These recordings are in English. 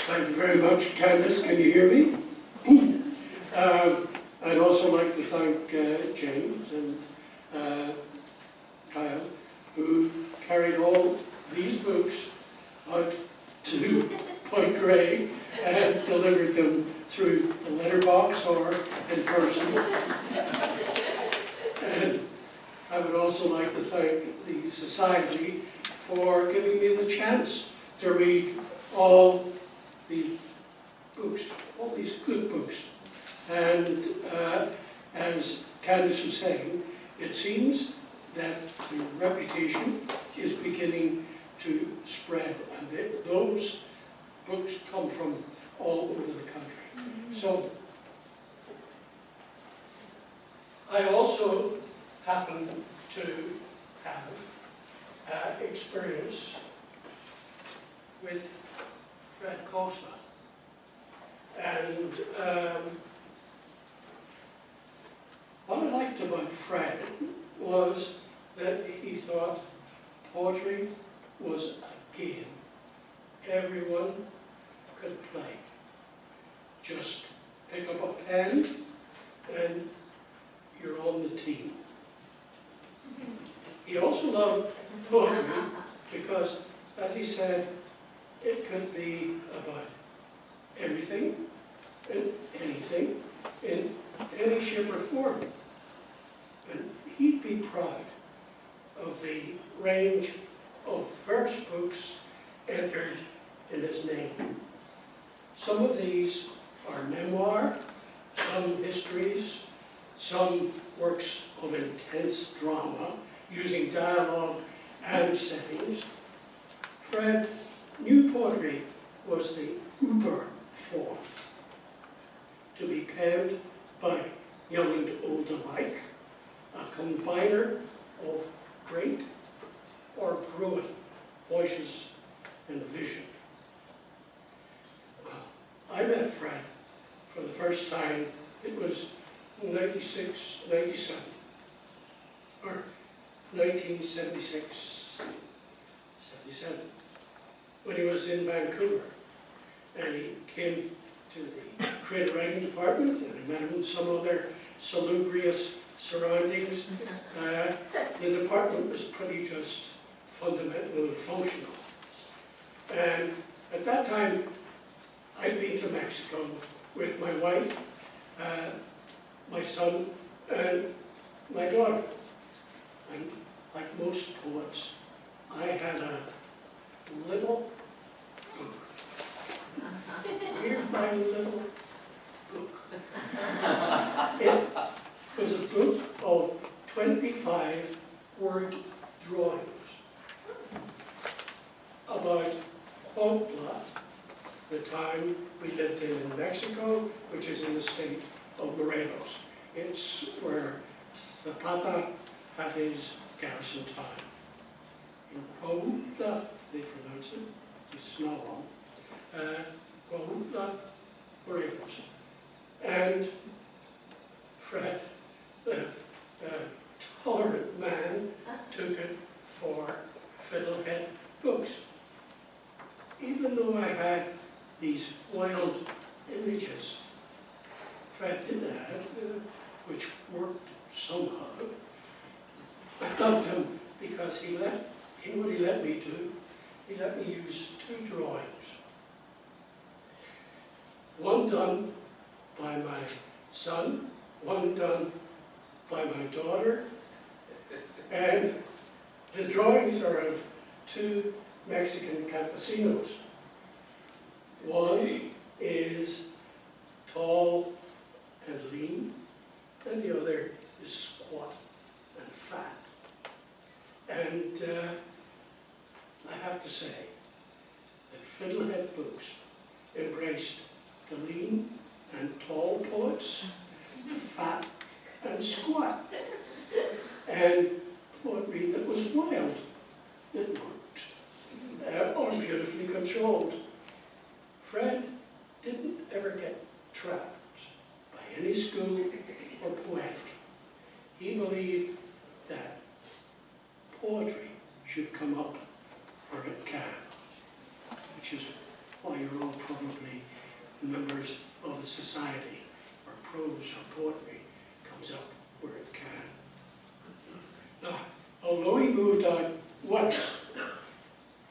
Thank you very much, Candice. Can you hear me? I'd also like to thank James and Kyle, who carried all these books out to Point Grey and delivered them through the letterbox or in person. And I would also like to thank the Society for giving me the chance to read all these books, all these good books. And as Candice was saying, it seems that the reputation is beginning to spread, and those books come from all over the country. So I also happen to have experience with Fred Cogswell. And what I liked about Fred was that he thought poetry was a game everyone could play. Just pick up a pen and you're on the team. He also loved poetry because, as he said, it could be about everything and anything in any shape or form. And he'd be proud of the range of verse books entered in his name. Some of these are memoir, some histories, some works of intense drama using dialogue and settings. Fred knew poetry was the uber form, to be penned by young and old alike, a combiner of great or growing voices and vision. I met Fred for the first time, it was 96, 97, or 1976, 77, when he was in Vancouver. And he came to the creative writing department, and I met him in some other salubrious surroundings. The department was pretty just fundamental and functional. And at that time, I'd been to Mexico with my wife, my son, and my daughter. And like most poets, I had a little book. Here's my little book. It was a book of 25 word drawings about Puebla, the town we lived in Mexico, which is in the state of Morelos. It's where Zapata had his garrison town. In Puebla, they pronounce it, it's not wrong. Puebla, Morelos. And Fred, the tolerant man, took it for fiddlehead books. Even though I had these wild images Fred did that, which worked somehow, I loved him because he let me do, he let me use 2 drawings. One done by my son, one done by my daughter, and the drawings are of 2 Mexican campesinos. One is tall and lean, and the other is squat and fat. And I have to say that Fiddlehead Books embraced the lean and tall poets, fat and squat, and poetry that was wild, that worked, or beautifully controlled. Fred didn't ever get trapped by any school or poetic. He believed that poetry should come up where it can, which is why well, you're all probably members of the society, or prose or poetry comes up where it can. Now, although he moved out west,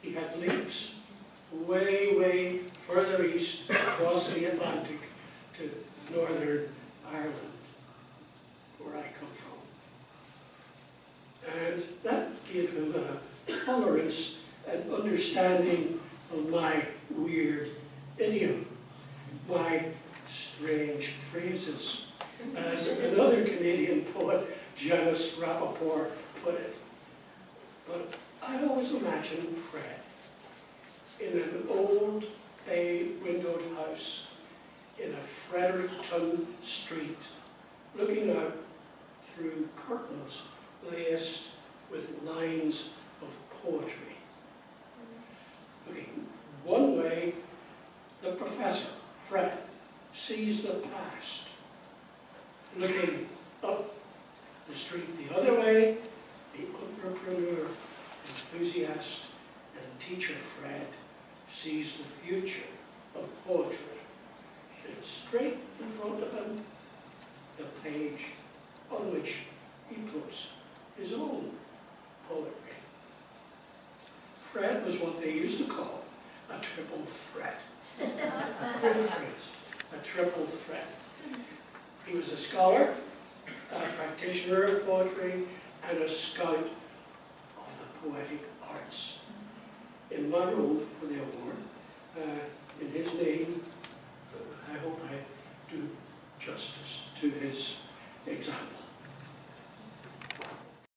he had links way, way further east across the Atlantic to Northern Ireland, where I come from. And that gave him a tolerance and understanding of my weird idiom, my strange phrases. As another Canadian poet, Janice Rappaport, put it. But I always imagined Fred in an old bay-windowed house in a Fredericton street, looking out through curtains laced with lines of poetry. Looking one way, the professor, Fred, sees the past. Looking up the street the other way, the entrepreneur, enthusiast, and teacher Fred sees the future of poetry. And straight in front of him, the page on which he puts his own poetry. Fred was what they used to call a triple threat. Good phrase, a triple threat. He was a scholar, a practitioner of poetry, and a scout of the poetic arts. In my role for the award, in his name, I hope I do justice to his example.